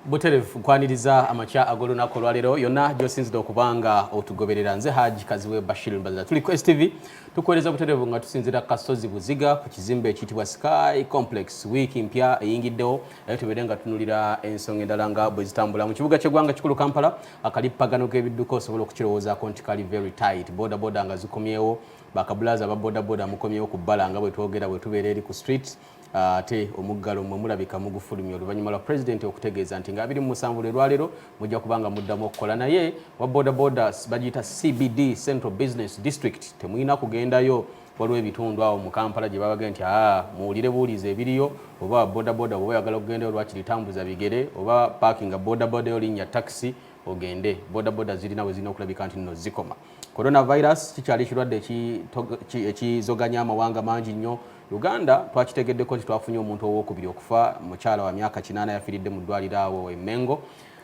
Buterefu kwaniriza amacha agolunaku olwaleero yonna gy'osinzidde okubanga otugoberera. Nze Haji Kaziwe Bashir Mbazira tuli ku STV tukuweereza butereevu nga tusinzira Kasozi Buziga ku kizimbe ekiyitibwa Sky Complex. Wiiki mpya eyingiddewo naye tubeere nga tunulira ensonga endala nga bwe zitambula mu kibuga ky'eggwanga kikulu Kampala. Akalippagano k'ebidduka osobola okukirowoozaako nti kali very tight. Bodaboda nga zikomyewo, bakabulaza aba bodaboda mukomyewo ku bbala nga bwe twogera bwe tubeera eri ku street. Ate omuggalo mwe mulabika mugufulumya oluvannyuma lwa pulezidenti okutegeeza nti nga 27 lwaleero mujja kubanga muddamu okukola. Naye wa bodaboda bagiyita CBD, Central Business District, temulina kugendayo. Waliwo ebitundu awo mu Kampala gye babaga nti muwulire buulize ebiriyo, oba bodaboda oba oyagala okugendayo lwaki litambuza bigere, oba parkinga bodaboda yo linnya taxi ogende. Bodaboda zirina we zirina okulabika nti nno zikoma. Coronavirus kikyali kirwadde ekizoganya amawanga mangi nnyo. Uganda twakitegeddeko nti twafunye omuntu owokubiri okufa, mukyala wa myaka 8 yafiiridde mu ddwaliro awo e Mengo.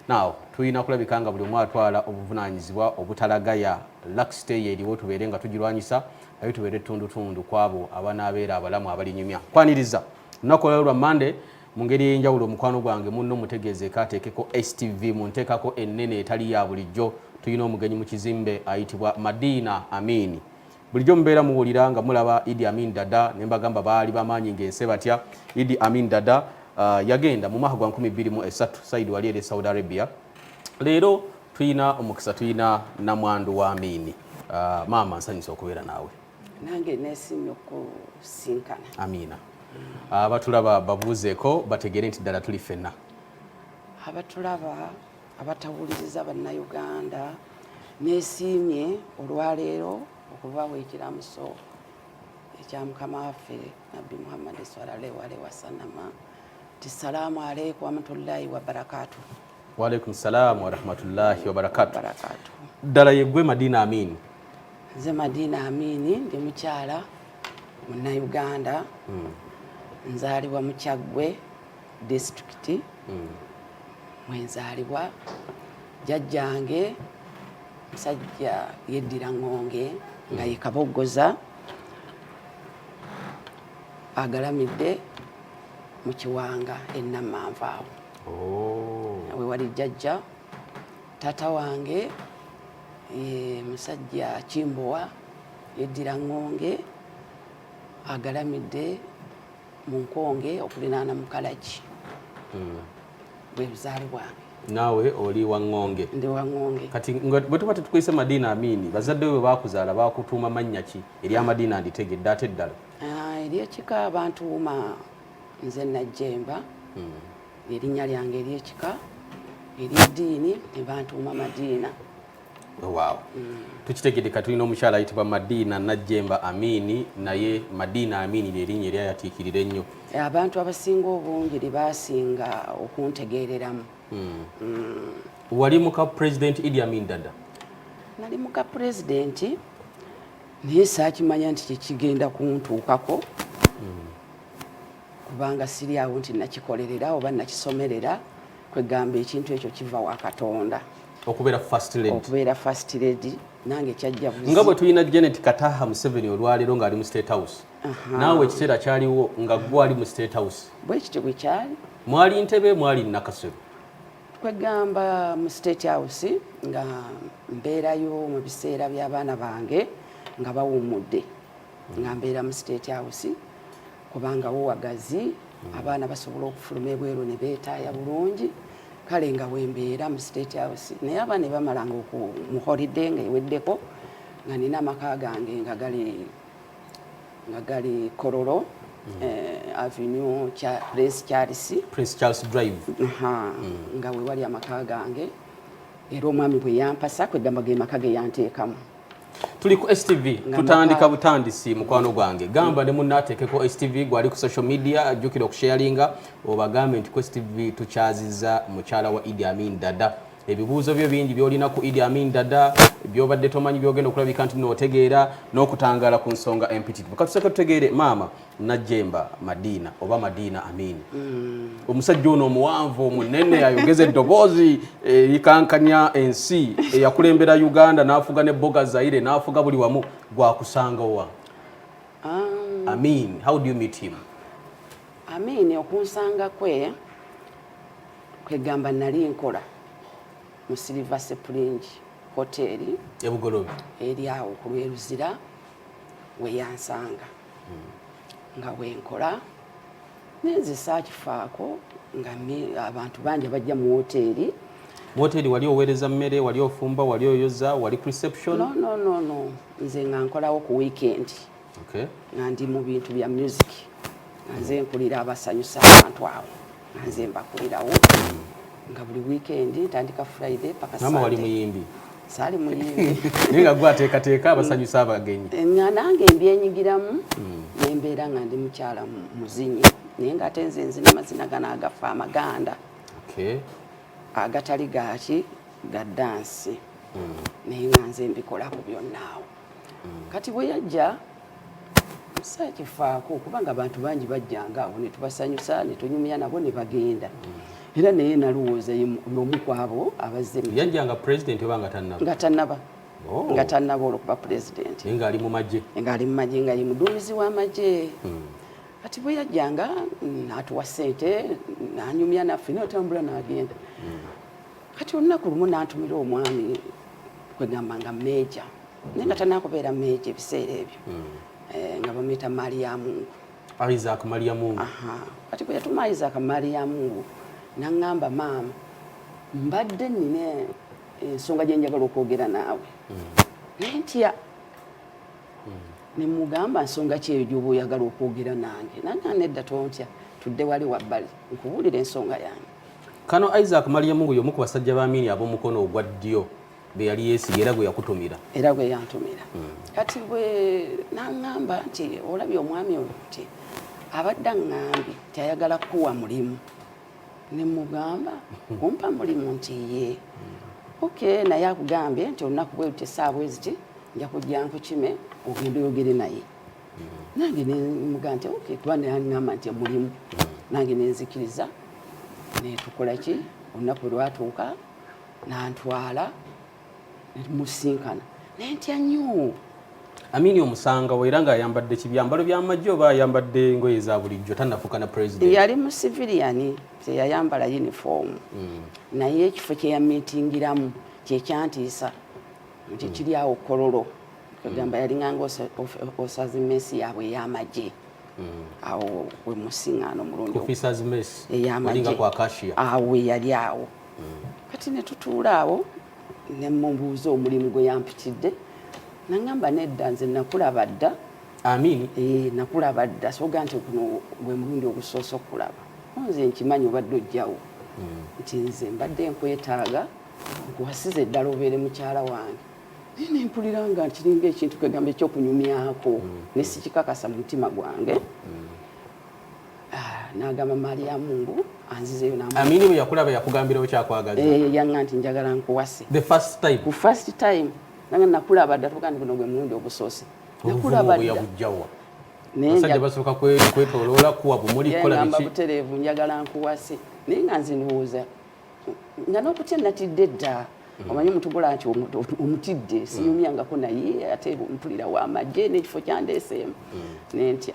Now tulina kulabika nga buli omu atwala obuvunaanyizibwa obutalagaya. Laxstay eriwo tubeere nga tugirwanyisa, naye tubeere tundutundu kwabo abanaabeera abalamu abalinyumya. Kwaniriza lunaku lwa Monday mu ngeri ey'enjawulo omukwano gwange munno mutegezeeko ateekeko STV mu nteekako ennene etali ya bulijjo. Tulina omugenyi mu kizimbe ayitibwa Madina Amin. Bulijjo mubeera muwulira nga mulaba Idi Amin Dada ne mbagamba baali bamaanyi ng'ense batya. Idi Amin Dada yagenda mu mwaka gwa 2003 Saidi wali eri Saudi Arabia. Leero tulina omukisa, tulina namwandu wa Amin. Maama nsanyusa okubeera naawe. Nange neesimye okusinkana. Amina. Abatulaba babuuzeeko bategere nti ddala tuli ffenna. Abatulaba abatawuliriza bannayuganda neesiimye olwaleero okubawa ekiramuso ekya Mukama waffe Nabbi Muhammad sallallahu alaihi wasallam. Salaamu alaikum wa rahmatullahi wa barakatuh. Wa alaikum salaam wa rahmatullahi wa barakatuh. Ddala yeggwe Madina Amin? Nze Madina Amin ndi mukyala munnayuganda. Nzaalibwa mu Kyaggwe district. Mwenzaalibwa jjajjange musajja yeddira Ngonge nga ye Kabogoza agalamidde mu Kiwanga Ennamanva awo. We wali jjajja. Taata wange musajja Kimbowa yeddira Ngonge agalamidde mu Nkonge okulinaana mu Kalaki. Bwe buzaale bwange. Naawe oli wa Ngonge? Ndi wa Ngonge. Kati bwe tuba tetukwise Madina Amin, bazadde bwe bakuzaala bakutuuma mannya ki? Erya Madina nditegedde ate ddala? Ery'ekika abantuuma nze Najjemba. Erinnya lyange ery'ekika. Ery'eddiini ne bantuuma Madina. Wow. Tukitegedde kati tulina omukyala ayitibwa Madina Najjemba Amin, naye Madina Amin ly'erinnya eryayatiikirira ennyo. Abantu abasinga obungi lye baasinga okuntegeereramu. Wali muka President Idi Amin Dada? Nali muka Pulezidenti naye saakimanya nti kigenda kuntuukako kubanga siri awo nti nakikolerera oba nakisomerera, kwegamba ekintu ekyo kiva wa Katonda. Okubeera first lady? Okubeera first lady nange kyajja buzi. Nga bwe tulina Janet Kataha Museveni olwaleero ng'ali mu State House. Naawe ekiseera kyaliwo nga gwe ali mu State House? Bwe kityo bwe kyali. Mwali Ntebe, mwali Nakasero? Kwegamba mu State House nga mbeerayo mu biseera by'abaana bange nga bawummudde. Nga mbeera mu State House kubanga wagazi abaana basobola okufuluma ebweru ne beetaaya bulungi. Kale nga wembeera mu State House naye abaana ne bamalanga mu holiday nga eweddeko nga nina amaka gange nga gali Kololo Avenue Prince Charles Drive. Nga we wali amaka gange era omwami bwe yampasa kwegamba ge maka ge yanteekamu. Tuli ku STV tutandika butandisi mukwano gwange. Gamba ne munnateekeko STV gwali ku social media ajjukira okusharinga obagambe nti ku STV tukyaziza mukyala wa Idi Amin Dada. Ebibuuzo byo bingi byolina ku Idi Amin Dada byobadde tomanyi byogenda okulabika nti nootegeera n'okutangaala ku nsonga empitirivu. Katuseke tutegeere maama Najjemba Madina oba Madina Amin. Omusajja ono omuwanvu omunene ayogeza eddoboozi likankanya ensi eyakulembera Uganda n'afuga ne Boga Zaire n'afuga buli wamu gwakusanga wa? Amin, how do you meet him? Amin okunsanga kwe kwegamba nali nkola mu Silver Spring Hotel ebugolobe eri awo ku Lweruzira we yansanga nga wenkola nenzisa kifaako nga abantu bangi bajja mu hoteri. Mu hoteri wali oweereza mmere, wali ofumba, wali oyoza, wali ku reception? No. Nze nga nkolawo ku weekend. Okay. Nga ndi mu bintu bya music. Nga nze nkulira abasanyusa abantu awo. Nga nze mbakulirawo. Nga buli weekend ntandika Friday paka Sunday. Mama wali muyimbi? Saali muyimbi. Naye nga gwateekateeka abasanyusa abagenyi? Nga nange mbyenyigiramu nembeera nga ndi mukyala muzinyi. Naye nga ate nze nzina amazina gano agafa amaganda. Okay. Agatali gaki ga dansi. Naye nga nze mbikolako byonna awo. Kati bwe yajja sakifaako kubanga abantu bangi bajjanga awo ne tubasanyusa ne tunyumya nabo ne bagenda. Era naye nalowooza y'omu ku abo abazze mu yajjanga president oba nga tannaba? Nga tannaba. Nga tannaba olwokuba president. Naye ng'ali mu magye? Ng'ali mu magye, nga ye muduumizi w'amagye. Kati bwe yajjanga n'atuwa ssente n'anyumya naffe n'otambula n'agenda. Kati olunaku lumu n'antumira omwami kwegamba nga meeja. Naye nga tannakubeera meeja ebiseera ebyo. Nga bamuyita Mariamungu. Isaac Mariamungu. Kati bwe yatuma Isaac Mariamungu n'aŋŋamba maama mbadde nnina ensonga gye njagala okwogera naawe. Ne ntya. Ne mugamba nsonga ki eyo gy'oba oyagala okwogera nange. Nange nedda tontya tudde wali wabbali nkubuulira ensonga yange. Kano Isaac Mariamungu y'omu ku basajja b'Amini ab'omukono ogwa ddyo be yali yeesiga era gwe yakutumira? Era gwe yantumira. Kati bwe n'aŋŋamba nti olabye omwami oyo nti abadde aŋŋambye nti ayagala kuwa mulimu. Ne mugamba kumpa mulimu nti ye. Okay, naye akugambye nti olunaku bwe luti essaawa eziti nja kujja nkukime ogende oyogere naye. Nange ne mugamba nti okay, kuba n'aŋŋamba nti mulimu. Nange ne nzikiriza ne tukola ki olunaku lwatuuka n'antwala musinkana nentya nnyo. Amini omusangawo era ng'ayambadde kibyambalo by'amagye oba ayambadde engoye za bulijjo tannafuuka na president? Yali mu civilian, teyayambala uniform. Naye ekifo kye yamitingiramu kyekyantiisa nti kiri awo Kololo. Kagamba yalinganga osazi mesi yaabwe ey'amagye. Awo we musiŋŋaano omulundi officers mess ey'amagye kwa Acacia. Awo yali awo. Kati ne tutuula awo ne mmubuuza omulimu gwe yampitidde. Naŋŋamba nedda nze nakulaba dda. Amini? Nakulaba dda soga nti guno gwe mulundi ogusoose okulaba. Nze nkimanyi obadde ojjawo. Nti nze mbadde nkwetaaga nkuwasize eddala obeere mukyala wange. Naye ne mpulira nga kiringa ekintu kwegamba ekyokunyumyako ne sikikakasa mu mutima gwange. N'agamba Mariamungu anzizeyo n'amu. Amini bwe yakulaba yakugambirawo kyakwagaza? Yaŋŋamba nti njagala nkuwase. The first time? Ku first time. Nange nakulaba dda tuga nti guno gwe mulundi ogusoose. Nakulaba dda. Abasajja basooka kwetoloola kuwa bumuli kukola biki? Ngamba butereevu njagala nkuwase. Naye nga nze ndowooza nga n'okutya natidde dda. Omanyi omutugula nti omutidde siyumyangako naye ate mpulira w'amagye n'ekifo kyandeeseemu. Ne ntya.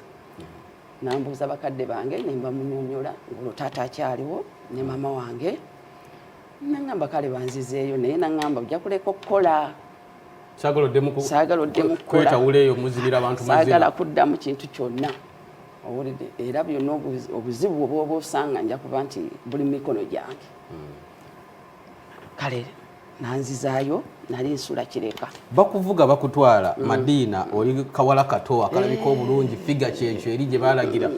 Nambuuza bakadde bange ne mbamunyonyola ng'olwo taata akyaliwo ne mama wange. Naŋŋamba kale banzizeeyo naye naŋŋamba ojja kuleka okukola. Saagala oddemu kukola. Kwetawula eyo muzibira abantu mazina. Saagala kuddamu kintu kyonna. Owulidde era byonna obuzibu obwoba osanga nja kuba nti buli mu mikono gyange. Kale nanzizaayo nali nsula kireka. Bakuvuga bakutwala Madiina oli kawala kato akalabika obulungi figa kyekyo eri gye baalagira.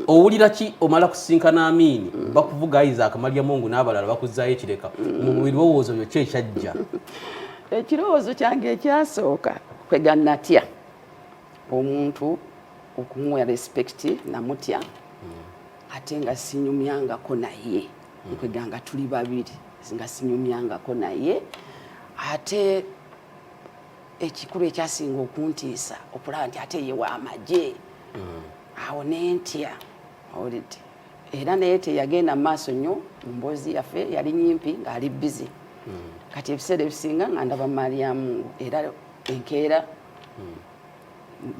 Owulira ki omala kusinkana Amini bakuvuga Isaac Mariamungu n'abalala bakuzzaayo ekireka mu mubiri wowooza oyo ki ekyajja? Ekirowoozo kyange ekyasooka kwega natya omuntu okumuwa respect namutya ate nga sinyumyangako naye nkwega nga tuli babiri nga sinyumyangako naye ate ekikulu ekyasinga okuntiisa okulaba nti ate ye w'amagye. Awo nentya owulidde era naye teyagenda mu maaso nnyo mu mboozi yaffe yali nyimpi ng'ali busy. Kati ebiseera ebisinga nga ndaba Mariamungu era enkeera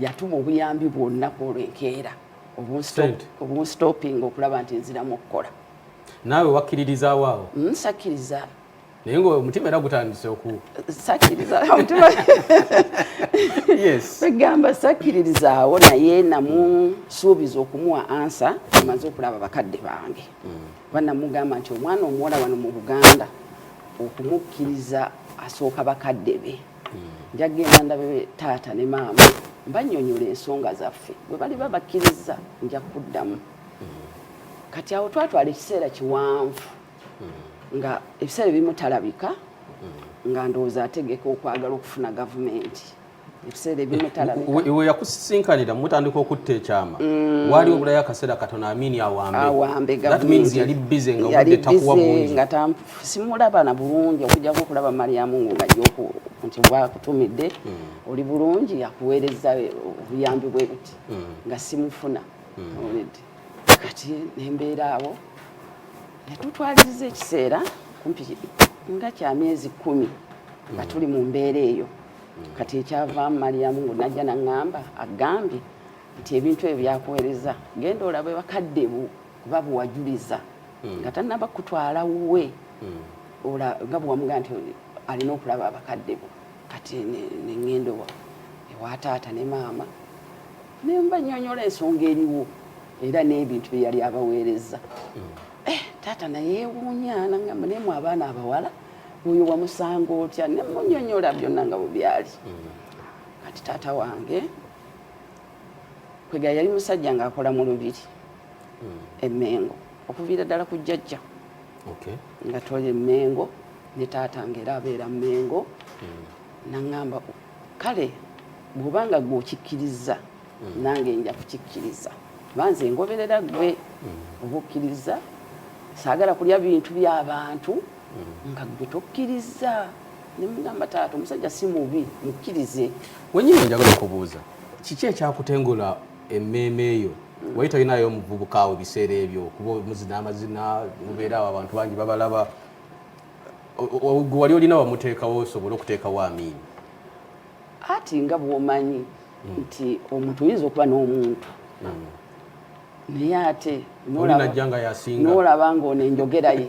yatuma obuyambi bwonna kwolwo enkeera obunstopping okulaba nti nziramu okukola. Naawe wakkiririza waawo? Nsakkiriza. Naye ng'omutima era gutandise sakkiriza omutima. Yes. Begamba sakkiririzaawo naye namusuubiza okumuwa ansa amaze okulaba bakadde bange. Banamugamba nti omwana omuwala wano mu Buganda okumukkiriza asooka bakadde be. Nja genda ndabe taata ne maama bannyonnyola ensonga zaffe bwe bali babakkiriza nja kuddamu. Kati awo twatwala ekiseera kiwanvu nga ebiseera ebimu talabika nga ndowooza ategeka okwagala okufuna gavumenti. Ebiseera ebimu talabika. Iwe yakusisinkanira mutandika okutta ekyama. Wali obulayo akaseera katono Amini awambe. That means yali busy nga obudde takuwa bulungi. Nga simulaba na bulungi okujjako okulaba Mariamu ng'ajja nti bwakutumidde oli bulungi akuweereza obuyambi bwe buti nga simufuna. Kati nembeera awo ne tutwaliriza ekiseera kumpi nga kya myezi 10 nga tuli mu mbeera eyo. Kati ekyavaamu Mariamu ngo najja naŋŋamba agambye nti ebintu ebyo byakuweereza genda olabe bakadde bo kuba buwajuliza nga tannaba kutwala wuwe nga bwamugamba nti alina okulaba abakadde bo. Kati neŋŋenda ewa taata ne maama ne mbanyonnyola ensonga eriwo era n'ebintu bye yali abaweereza. Taata nayeewuunya n'aŋŋamba naye mu abaana abawala oyo wamusanga otya ne munnyonnyola byonna nga bwe byali. Kati taata wange kwega yali musajja ng'akola mu Lubiri e Mengo okuviira ddala ku jjajja nga toli e Mengo ne taata ng'era abeera Mengo. N'aŋŋamba kale bw'obanga gwe okikkiriza nange nja kukikkiriza banze ngoberera gwe oba okkiriza saagala kulya bintu by'abantu nga gwe tokkiriza. Ne mugamba taata omusajja si mubi mukkirize. Wennyini njagala okubuuza kiki ekyakutengula emmeeme eyo? Wali tolinayo omuvubuka awo ebiseera ebyo kuba muzina amazina mubeera awo abantu bangi babalaba gwe wali olina wamuteekawo osobole okuteekawo Amini? Ati nga bw'omanyi nti omuntu oyinza okuba n'omuntu naye ate najjanga yasinga n'olaba ng'ono enjogera ye.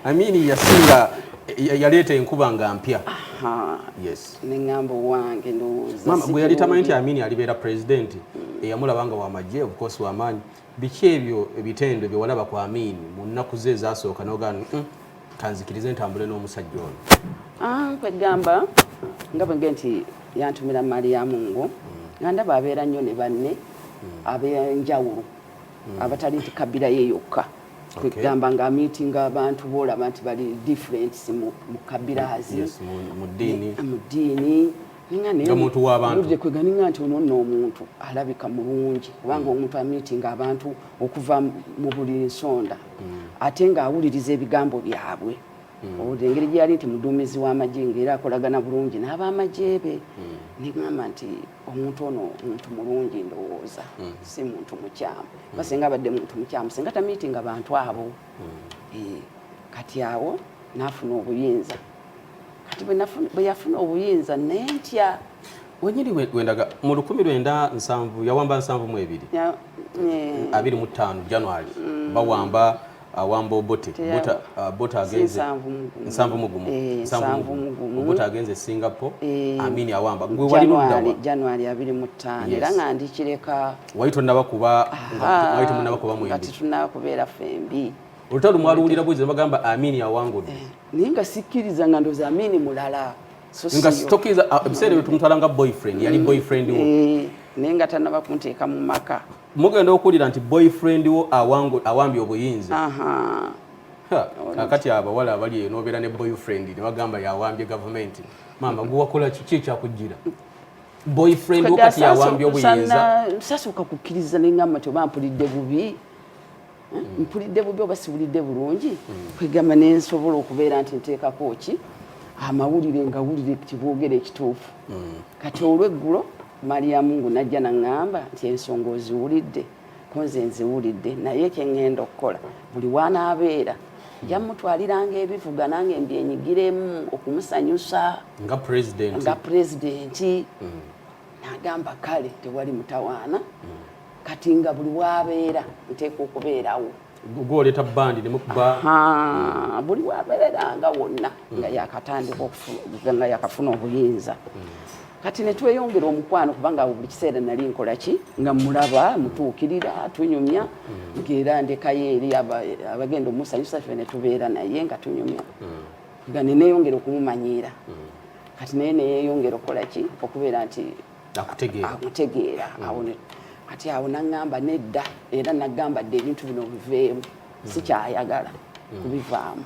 Amini yasinga yaleeta enkuba nga mpya. Yes. Neŋŋamba owange ndowooza mama gwe yali tamanyi nti Amini alibeera pulezidenti eyamulaba nga wamagye of course wamaanyi. Biki ebyo ebitendo bye walaba ku Amini mu nnaku ze ezasooka n'ogamba kanzikirize ntambule n'omusajja ono? Kwegamba nga bwenge nti yantumira Mariamu ngo nga ndaba abeera nnyo ne banne ab'enjawulo abatali nti kabira ye yokka. Kwegamba nga meetinga abantu boolaba nti bali difference mu kabirazi mu ddiini omuntu w'abantu kweganinga nti ono nno omuntu alabika mulungi kubanga omuntu ameetinga abantu okuva mu buli nsonda ate ng'awuliriza ebigambo byabwe. Engeri gye yali nti muduumizi w'amagye ng'era akolagana bulungi n'ab'amagye be. Neŋŋamba nti omuntu ono muntu mulungi ndowooza si muntu mukyamu. Basenga abadde muntu mukyamu senga tamiitinga bantu abo. Kati awo n'afuna obuyinza. Kati bwe yafuna obuyinza n'entya. Wennyini wendaga mu 1970 yawamba 72 25 January bawamba awamba Obote Bota agenze 7 Bota agenze Singapore Amini awamba gwe wali muddawa January 25 era nga ndikireka waito nabakuba mu kati tunakubeera fembi olutalo mwaluulira bwezi bagamba Amini awangudde ninga sikkiriza nga ndoza Amini mulala nga stokiza ebiseera bye tumutwalanga boyfriend yali boyfriend wo nenga tanaba kunteeka mu maka mugenda okuwulira nti boyfriend wo awambye obuyinza. Kakati abawala abali eyo n'obeera ne boyfriend ne bagamba yawambye gavumenti. Mama gwe wakola kiki kyakujjira? Boyfriend wo kati yawambye obuyinza. Sasooka kukkiriza n'eŋŋamba nti oba mpulidde bubi. Mpulidde bubi oba siwulidde bulungi. Kwegamba ne nsobola okubeera nti nteekako ki amawulire nga wulire kiboogera ekituufu. Kati olw'eggulo Mariamu ngo najja naŋŋamba nti ensonga oziwulidde ko nze nziwulidde naye kye ŋŋenda okukola buli wanaabeera nja mutwaliranga ebivuga nange mbyenyigiremu okumusanyusa nga pulezidenti. N'agamba kale tewali mutawaana kati nga buli waabeera nteeka okubeerawo. gwoleta bandi ne mukuba buli wabereranga wonna nga yakatandika okufuga nga yakafuna obuyinza kati ne tweyongera omukwano kubanga buli kiseera nali nkola ki nga mulaba mutuukirira tunyumya ng'era ndekayo eri abagenda omusanyusa ffe ne tubeera naye nga tunyumya nga neneyongera okumumanyira kati naye neyeyongera okukola ki okubeera nti akutegeera kati awo naŋŋamba nedda era nagamba dde ebintu bino biveemu sikyayagala kubivaamu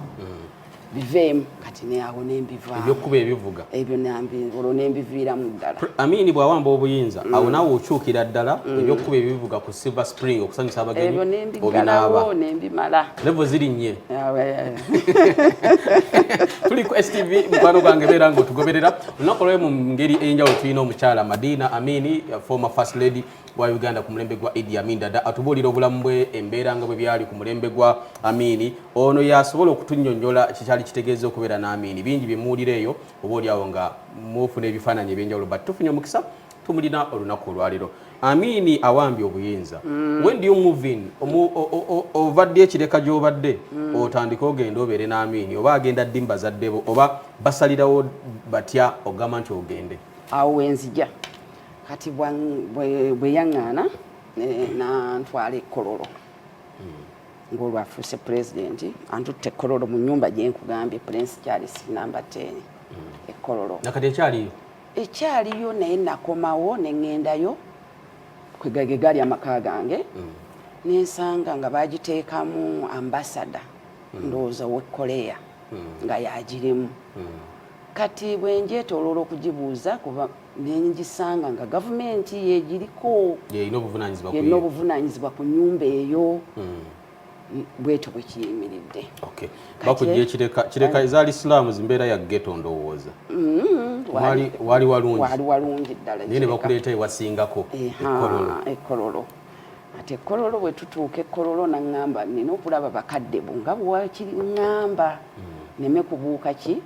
biveemu kati neawo nembivaamu ebyokuba ebivuga ebyo olwo nembiviiramu ddala Amini bw'awamba obuyinza awo naawe okyukira ddala ebyokuba ebivuga ku Silver Spring okusanyusa abagenyi ebyo nembigalawo nembimala levo zirinnye tuli ku STV mukwano gwange beera ng'otugoberera olunaku olw'omu ngeri ey'enjawulo tulina omukyala Madina Amini former first lady wa Uganda ku mulembe gwa Idi Amin Dada atubuulira obulamu bwe embeera nga bwe byali ku mulembe gwa Amini ono yasobola okutunnyonnyola kikyali kitegeeza okubeera n'Amini bingi bye muwulira eyo oba oliawo nga mufuna ebifaananyi eby'enjawulo but tufunye omukisa tumulina olunaku olwaliro Amini awambye obuyinza when do you move in ovadde ekireka gy'obadde otandika ogenda obeere n'Amini oba agenda ddimba zaddebo oba basalirawo batya ogamba nti ogende awo wenzija kati bwe yaŋŋaana nantwala Kololo ng'olwo afuuse pulezidenti antutte Kololo mu nnyumba gye nkugambye Prince Charles namba 10 Kololo nakati ekyaliyo naye nakomawo ne ŋŋendayo kwegage gaali amaka gange nensanga nga bagiteekamu ambasada ndowooza we Korea nga yagirimu kati bwe njeetooloola okugibuuza kuba nengisanga nga gavumenti yegiriko yeyina obuvunaanyizibwa ku nnyumba eyo bwetyo bwe kiyimiridde bakujja kireka ezaali Islaamu zimbeera ya ghetto ndowooza wali walungi ddala naye ne bakuleeta ewasingako Kololo ate Kololo bwe tutuuka Kololo naŋŋamba nina okulaba bakadde bo nga bwakiriŋŋamba neme kubuuka ki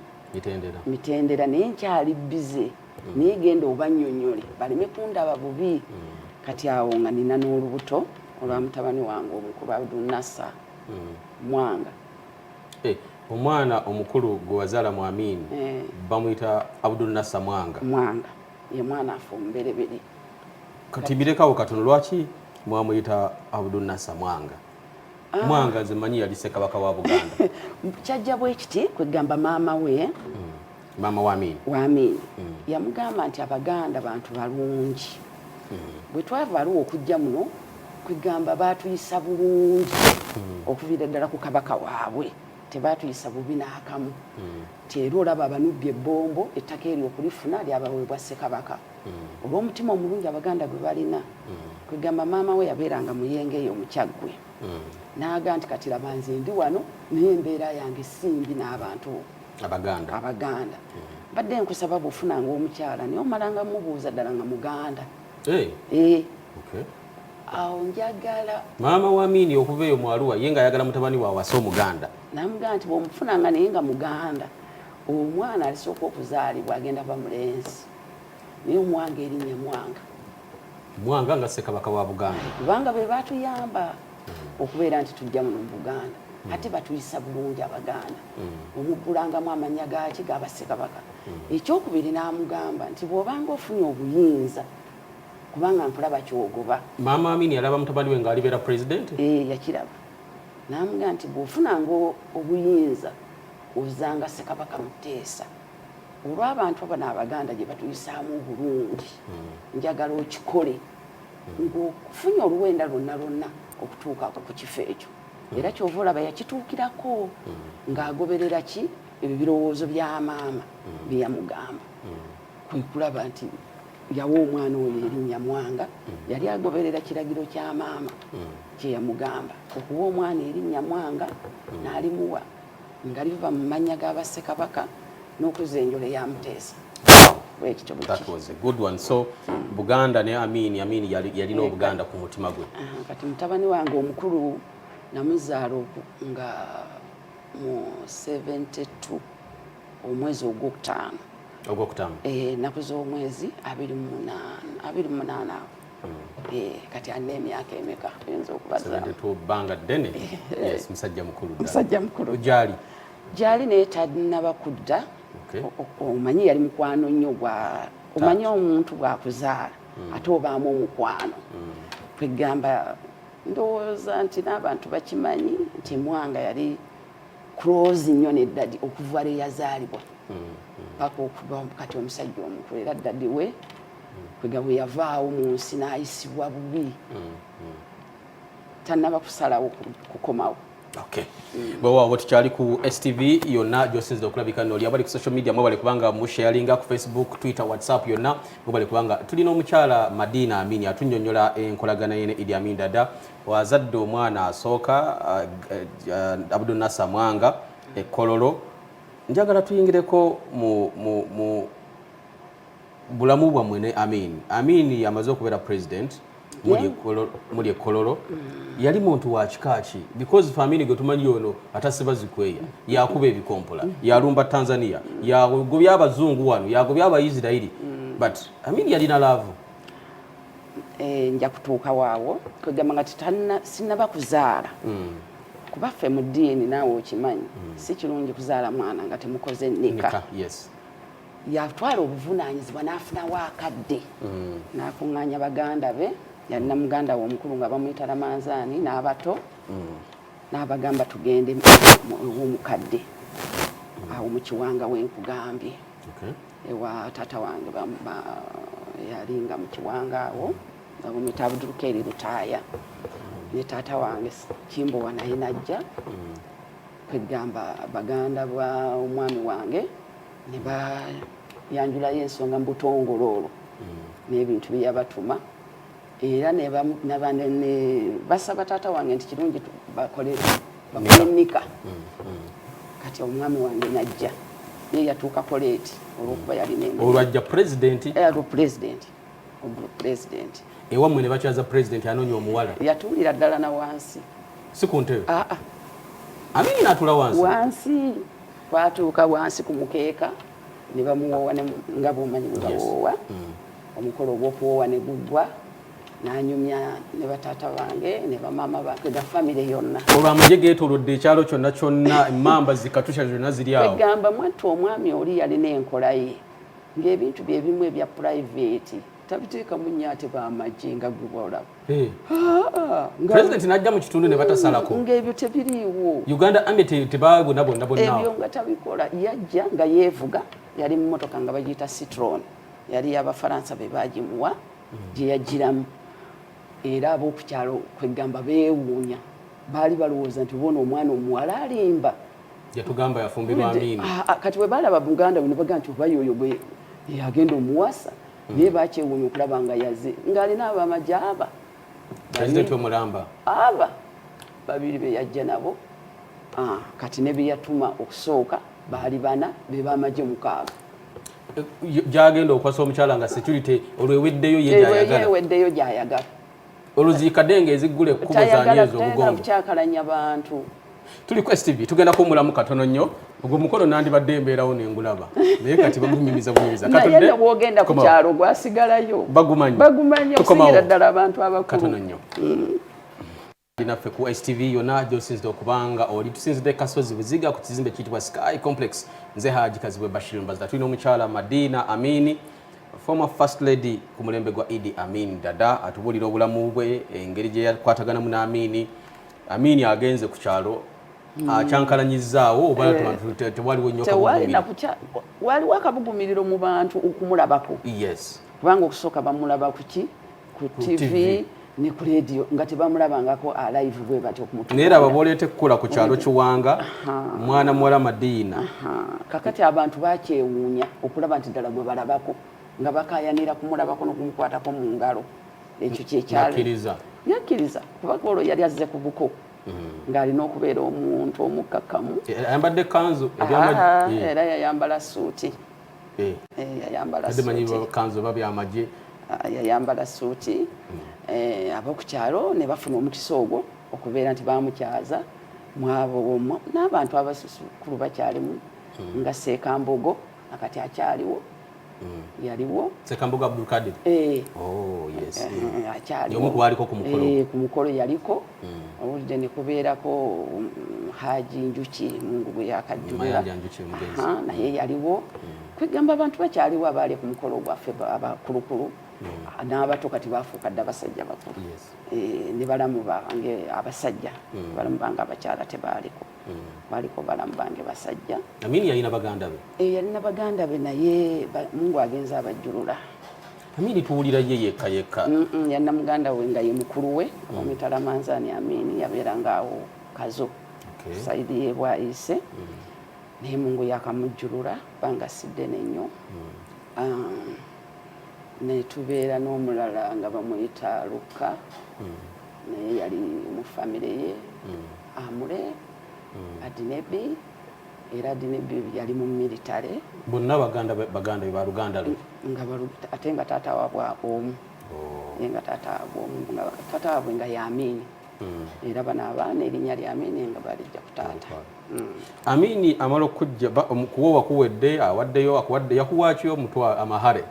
mitendera naye nkyali bize naye genda obannyonnyole baleme kundaba bubi kati awo nga nina n'olubuto olwa mutabani wange omukulu Abdulnassa Mwanga omwana omukulu gwe wazaala mu Amini bamuyita Abdulnassa Mwanga ye mwana afe omubereberi kati birekawo katono lwaki mwamuyita Abdulnassa Mwanga Mwanga nze manyi yali Ssekabaka wa Buganda kyajja bwe kiti kwegamba maama we maama wa Amini yamugamba nti Abaganda bantu balungi bwe twava aliwo okujja muno kwegamba batuyisa bulungi okuviira ddala ku kabaka waabwe tebatuyisa bubi n'akamu ti era olaba abanubbye ebbombo ettaka eryo okulifuna lyabaweebwa Ssekabaka olw'omutima omulungi Abaganda gwe balina kwegamba maama we yabeeranga Muyenge eyo Mukyaggwe n'aga nti kati laba nze ndi wano naye embeera yange simbi n'abantu Abaganda badde nkusaba bw'ofunanga omukyala naye omalanga mubuuza ddala nga Muganda awo njagala maama wa Amini okuva eyo mu Arua ye nga ayagala mutabani waawe ase Omuganda namugamba nti bw'omufunanga naye nga Muganda omwana alisooka okuzaalibwa agenda bamulenzi naye omwanga erinnya Mwanga nga Ssekabaka wa Buganda kubanga be batuyamba okubeera nti tujja muno mu Buganda ate batuyisa bulungi Abaganda omuggulangamu amannya gaaki gaba Ssekabaka ekyokubiri n'amugamba nti bw'obanga ofunye obuyinza kubanga nkulaba kyogoba maama Amini yalaba mutabani we ng'alibeera pulezidenti yakiraba n'amugamba nti bw'ofunanga obuyinza ozanga Ssekabaka Muteesa olw'abantu abano Abaganda gye batuyisaamu obulungi njagala okikole ng'ofunye oluwenda lwonna okutuuka ku kifo ekyo era kyova olaba yakituukirako ng'agoberera ki ebyo birowoozo bya maama bye yamugamba kwe kulaba nti yawa omwana oyo erinnya Mwanga yali agoberera kiragiro kya maama kye yamugamba okuwa omwana erinnya Mwanga n'alimuwa nga liva mu mannya g'Abassekabaka n'okuzenjola ya Muteesa that was a good one so Buganda ne Amini yalina Obuganda ku mutima gwe kati mutabani wange omukulu namuzaala nga mu 72 omwezi ogwokutaano naku z'omwezi 28 kati alina emyaka emeka oyinza okubazaamu tubanga ddene yes musajja mukulu musajja mukulu gyali naye tannaba kudda omanyi yali mukwano nnyo omanyi omuntu bwakuzaala ate obaamu omukwano kwegamba ndowooza nti n'abantu bakimanyi nti Mwanga yali close nnyo ne Daddy okuva lwe yazaalibwa paka okuba kati omusajja omukulu era Daddy we kwegamba yavaawo mu nsi n'ayisibwa bubi tannaba kusalawo kukomawo. Okay. Bwewaawo tukyali ku STV yonna gy'osinzira okulabika n'oli abali ku social media mwebale kubanga musharinga ku Facebook, Twitter, WhatsApp yonna mwebale kubanga tulina omukyala Madina Amini atunnyonnyola enkolagana ye ne Idi Amin Dada wazadde omwana asooka Abdul Nasser Mwanga Kololo. Njagala tuyingireko mu bulamu bwammwe ne Amin yamaze okubeera president muli Kololo yali muntu wa kikaaki because family gwe tumanyi ono atasiba zikweya yakuba ebikompola yalumba Tanzania yagobya abazungu wano yagobya abaisirairi but Amin yalina laavu nja kutuuka waawo kwegamba nga sinaba kuzaala kuba ffe mu ddiini naawe okimanyi si kirungi kuzaala mwana nga temukoze nika yes yatwala obuvunaanyizibwa n'afunawo akadde n'akuŋŋaanya baganda be yalina muganda we omukulu nga bamuyita Ramanzaani n'abato n'abagamba tugende w'omukadde awo mu Kiwanga wenkugambye ewa taata wange yalinga mu Kiwanga awo nga bamuyita Abdulkeri Lutaaya ne taata wange Kimbowa naye najja kwegamba baganda bwa omwami wange ne bayanjulayo ensonga mu butongololo n'ebintu bye yabatuma era ne basaba taata wange nti kirungi bakole nika kati omwami wange najja naye yatuuka koleeti olwokuba yalina olwajja president ewammwe ne bakyaza president anoonya omuwala yatuulira ddala na wansi si ku ntebe Amini n'atuula wansi twatuuka wansi ku mukeeka ne bamuwoowa nga bwomanyi bwe bawoowa omukolo ogw'okuwoowa ne guggwa n'anyumya ne bataata bange ne bamaama bange ga famire yonna olwo amagye geetoolodde ekyalo kyonna kyonna emmamba zikatusha zonna ziri awo egamba mwattu omwami oli yalina enkola ye ng'ebintu bye bimu ebya private tabiteekamu nnyo ate b'amagye nga gwe bwolaba president n'ajja mu kitundu ne batasalako ng'ebyo tebiriiwo Uganda Army tebabona bonna ebyo nga tabikola yajja nga yeevuga yali mu motoka nga bagiyita Citroen yali y'Abafaransa be baagimuwa gye yagiramu era ab'okukyalo kwegamba beewuunya baali balowooza nti bona omwana omuwala alimba yatugamba yafumbirwa Amini kati bwe baalaba Buganda bwe ne bagamba nti oba yoyo bwe yagenda omuwasa naye bakyewuunya okulaba nga yaze ng'alina abamagye aba president omulamba aba babiri be yajja nabo kati ne be yatuma okusooka baali bana be bamagye 6 gyagenda okwasa omukyala nga security olweweddeyo yeweddeyo gyayagala oluziikadde ng'eziggula ekkubo zaani ez'obugongo kyakalanya bantu tuli ku STV tugenda kuwummulamu katono nnyo ogwo mukolo nandibadde embeerawo nengulaba naye kati bagunyumiza naye bwogenda ku kyalo gwasigalayo bagumanyi okusingira ddala abantu abakulu katono nnyo naffe ku STV yonna gy'osinzidde okubanga oli tusinzidde Kasozi Buziga ku kizimbe kiyitibwa Sky Complex nze Haji Kazibwe Bashir Mbazda tulina omukyala Madina Amini former first lady ku mulembe gwa Idi Amin Dada atubuulira obulamu bwe engeri gye yakwataganamu n'Amini Amini agenze ku kyalo akyankalanyizaawo oba tewaliwo nnyo waliwo akabugumiriro mu bantu okumulabako yes kubanga okusooka bamulaba ku TV ne ku radio nga tebamulabangako alive bwe batyo okumutuula naye aba booleete kukola ku kyalo Kiwanga mwana muwala Madina kakati abantu bakyewuunya okulaba nti ddala gwe balabako nga bakayanira kumulabako n'okumukwatako mu ngalo ekyo kyekyalo yakkiriza kubanga olwo yali azze ku buko ng'alina okubeera omuntu omukkakkamu ayambadde kanzu era yayambala suuti yayambala kanzu oba byamagye yayambala suuti ab'okukyalo ne bafuna omukisa ogwo okubeera nti bamukyaza mwabo n'abantu abasukulu bakyalimu nga Sekambogo akati akyaliwo yaliwo Sekambuga Abdul Kadir oh yes akyali omu kwaliko ku mukolo ku mukolo yaliko owulidde ne kubeerako Haji Njuki Mungu bwe yakajjulira naye yaliwo kwegamba abantu bakyaliwo abaali ku mukolo gwaffe abakulukulu n'abato kati baafuuka dda abasajja bakulu ne balamu bange abasajja balamu bange abakyala tebaaliko baliko balamu bange basajja Amini yalina baganda be yalina baganda be naye Mungu agenza abajjulula Amini tuwulira ye yekka yalina muganda we nga ye mukulu we omutala Manzani Amini yabeeranga awo kazo saidi ye bwayise naye Mungu yakamujjulula banga siddene nnyo ne tubeera n'omulala nga bamuyita Luka naye yali mu famire ye Amule Adinebi era Adinebi yali mu military bonna baganda be ba Luganda lwe nga ate nga taata waabwe omu nga taata waabwe nga taata waabwe nga Yamini era bano abaana erinnya lya Amini nga balijja ku taata Amini amala okujja kuwowa kuwedde awaddeyo akuwadde yakuwaaki omutwa amahare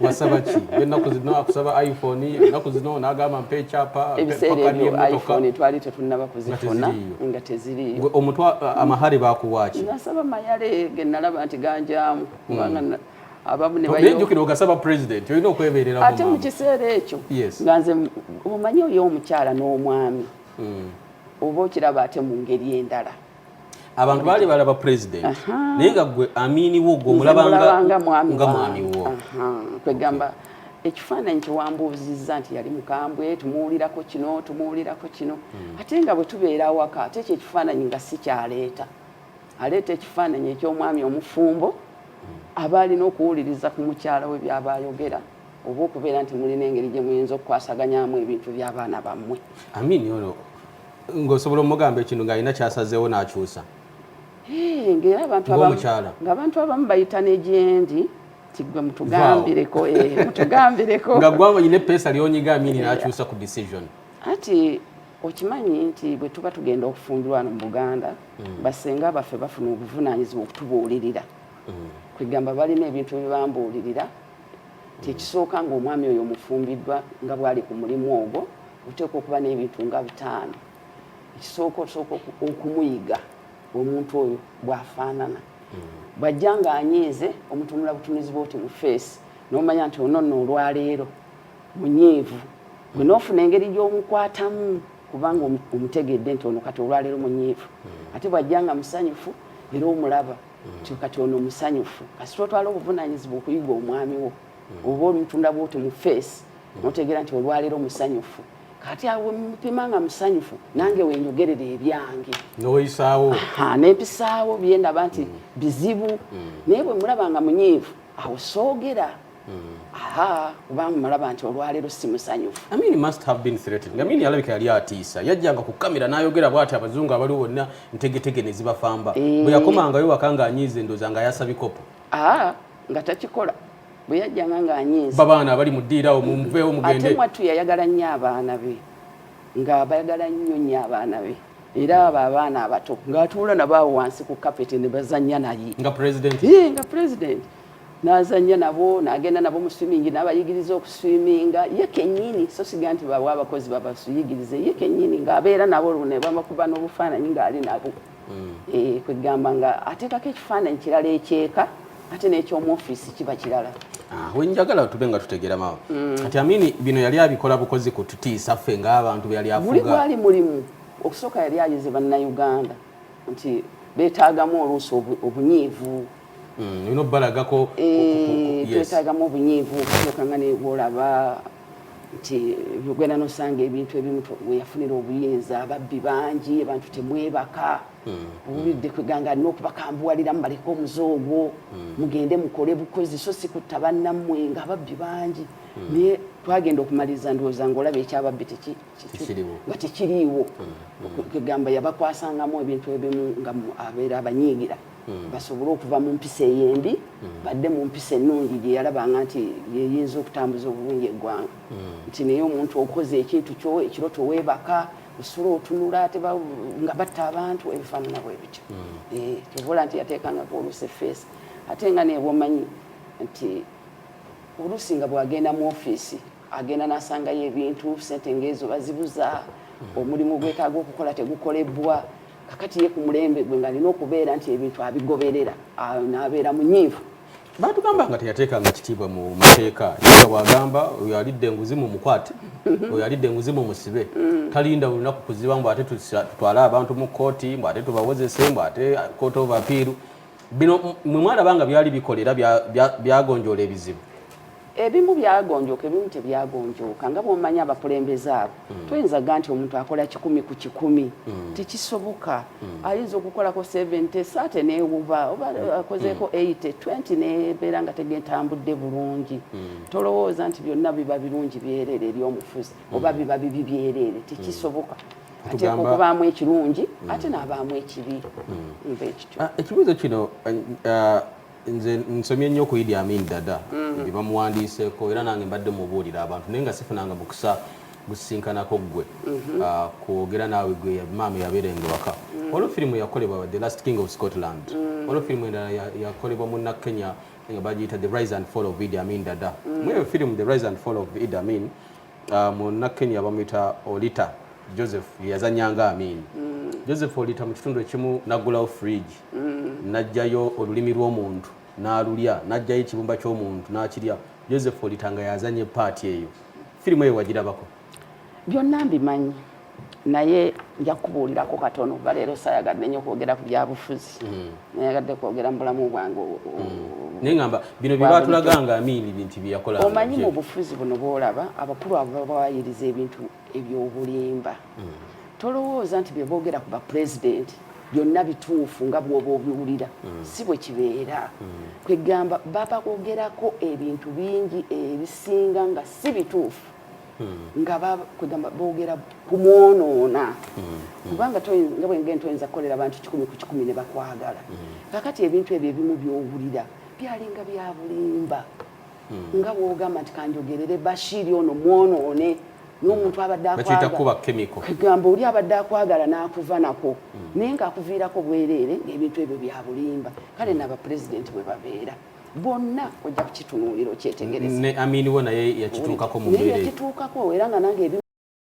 wasaba ki ennaku zino akusaba iPhone ennaku zino n'agamba mpa ekyapa ebiseera ebyo iPhone twali tetunnaba kuzifuna nga teziriyo omutwa amahare bakuwaaki nasaba mayale ge nalaba nti ganjamu kubanga abamu ne bayinjukira ogasaba president olina okwebeerera ate mu kiseera ekyo nga nze omanyi oyo omukyala n'omwami oba okiraba ate mu ngeri endala abantu baali balaba president naye nga gwe Amini wo gwe omulabanga nga mwami wo kwegamba ekifaananyi kiwambuuzizza nti yali mukambwe tumuwulirako kino ate nga bwe tubeera awaka ate ekyo ekifaananyi nga si kyaleeta aleeta ekifaananyi eky'omwami omufumbo aba alina okuwuliriza ku mukyala we byaba ayogera oba okubeera nti mulina engeri gye muyinza okukwasaganyamu ebintu by'abaana bammwe Amini ono ng'osobola omugamba ekintu ng'alina kyasazeewo n'akyusa ng'era abantu abamu bayita n'egyendi tigwe mutugambireko nga gwama yine pesa lyonyiga Amini n'akyusa ku decision ati okimanyi nti bwe tuba tugenda okufumbirwa wano mu Buganda basenga baffe bafuna obuvunaanyizibwa okutubuulirira kwegamba balina ebintu bibambuulirira tekisooka ng'omwami oyo omufumbiddwa nga bwali ku mulimu ogwo oteeka okuba n'ebintu nga 5 ekisooka osooka okumuyiga omuntu oyo bw'afaanana bw'ajja ng'anyiize omutunula butunuzi bw'oti mu feesi n'omanya nti ono nno olwaleero munyiivu gwe n'ofuna engeri gy'omukwatamu kubanga omutegedde nti ono kati olwaleero munyiivu ate bw'ajja nga musanyufu era omulaba nti kati ono musanyufu kasita otwala obuvunaanyizibwa okuyiga omwami wo oba omutunda bw'oti mu feesi n'otegeera nti olwaleero musanyufu kati awo mupima nga musanyufu nange wenjogerera ebyange n'oyisaawo n'empisaawo byendaba nti bizibu naye bwe mulaba nga munyiivu awo soogera kubanga mulaba nti olwaleero si musanyufu Amini must have been threatened Amini alabika yali atiisa yajjanga ku kamera n'ayogera bw'ati abazungu abaliwo bonna ntegetege ne zibafamba bwe yakomangayo waka ng'anyiize endooza nga yasa bikopo nga takikola bwe yajjanga ng'anyiize babaana abali mu ddiirawo mumuveewo mugende ate mwattu yayagala nnyo abaana be nga bayagala nnyo abaana be era abo abaana abato ng'atuula nabo awo wansi ku kapeti ne bazannya naye nga president n'azannya nabo n'agenda nabo mu swimming n'abayigiriza okuswiminga ye kennyini so siga nti bawa abakozi babasuyigirize ye kennyini ng'abeera nabo ne bamukuba n'obufaananyi ng'ali nabo kwegamba nga ateekako ekifaananyi kirala ekyeka ate n'ekyomu ofiisi kiba kirala wenjagala tube nga tutegera mawa kati Amini bino yali abikola bukozi ku tutiisa ffe ng'abantu bwe yali afuga buli gwali mulimu okusooka yali ayize bannayuganda nti beetaagamu oluusi obunyiivu olina obbalagako twetaagamu obunyiivu okusooka nga nebwolaba nti gwena nosanga ebintu ebimu weyafunira obuyinza ababbi bangi abantu temwebaka obulidde kweganga alina okubakambuwaliramu baleke omuzoogwo mugende mukole bukozi so si kutta bannammwe nga ababbi bangi naye twagenda okumaliriza ndowooza ngaolaba ekyababbi nga tekiriiwo kwegamba yabakwasangamu ebintu ebimu nga abeera abanyiigira basobole okuva mu mpisa ey'embi badde mu mpisa ennungi gye yalabanga nti yeyinza okutambuza obulungi eggwanga nti naye omuntu okoze ekintu kyo ekiro toweebaka osula otunula ate nga batta abantu ebifaanana bwe bityo kyobola nti yateekangako oluusi effeesi ate nga nebwomanyi nti oluusi nga bw'agenda mu ofiisi agenda n'asangayo ebintu ssente ng'ezo bazibuza omulimu gwetaaga okukola tegukolebwa kakati ye ku mulembe gwe ng'alina okubeera nti ebintu abigoberera n'abeera munyiivu. Batugamba nga teyateekanga kitiibwa mu mateeka era bw'agamba oyo alidde enguzi mu mukwate oyo alidde enguzi mu musibe talinda olunaku kuziba mbu ate tutwale abantu mu kkooti mbu ate tubawozese mbu ate court of appeal. Bino mwe mwalaba nga byali bikolera byagonjoola ebizibu? Ebimu byagonjooka ebimu tebyagonjooka nga bw'omanyi abakulembeze abo toyinzaga nti omuntu akola 100 ku 100 tekisoboka. Ayinza okukolako 70 saate neewuba oba akozeeko 80 20 nebeera nga tegentambudde bulungi. Tolowooza nti byonna biba birungi byereere eri omufuzi oba biba bibi byereere tekisoboka. Ateeka okubaamu ekirungi ate n'abaamu ekibi. Ekibuuzo kino nze nsomye nnyo ku Idi Amin Dada bye bamuwandiiseeko era nange mbadde mubuulira abantu naye nga sifunanga mukisa gusinkanako ggwe kwogera naawe gwe maama yabeerenga ewaka. Olwo firimu yakolebwa The Last King of Scotland. Olwo firimu endala yakolebwa munnakenya nga bagiyita The Rise and Fall of Idi Amin Dada. Mweyo firimu The Rise and Fall of Idi Amin munnakenya bamuyita Olita Joseph yazanyanga Amin. Joseph Olita mu kitundu ekimu naggulawo fridge najjayo olulimi lw'omuntu n'alulya najjayo ekibumba ky'omuntu n'akirya. Joseph Olita nga yazanye paati eyo. Firimu eyo wagirabako? Byonna mbimanyi naye nja kubuulirako katono baleero saayagadde nnyo kwogera ku byabufuzi nayagadde kwogera mu bulamu bwange. Naye ngamba bino bye baatulaga nga Amin bintu bye yakola. Omanyi mu bufuzi buno bw'olaba abakulu abo babayiriza ebintu eby'obulimba. Tolowooza nti bye boogera ku bapulezidenti byonna bituufu nga bw'oba obiwulira si bwe kibeera. Kwegamba baba kwogerako ebintu bingi ebisinga nga si bituufu nga kwegamba boogera kumwonoona kubanga nga bwengenda toyinza kukolera abantu 100 ku 100 ne bakwagala. Kakati ebintu ebyo ebimu by'owulira byalinga bya bulimba nga bw'ogamba nti kanjogerere Bashiri ono mwonoone n'omuntu abadde akwagala oli abadde akwagala n'akuva nako naye ng'akuviirako bwereere ng'ebintu ebyo bya bulimba. Kale n'abapulezidenti bwe babeera bonna ojja kukitunuulira okyetegereza. Ne Amin wo naye yakituukako mu mbeera yakituukako era nga nange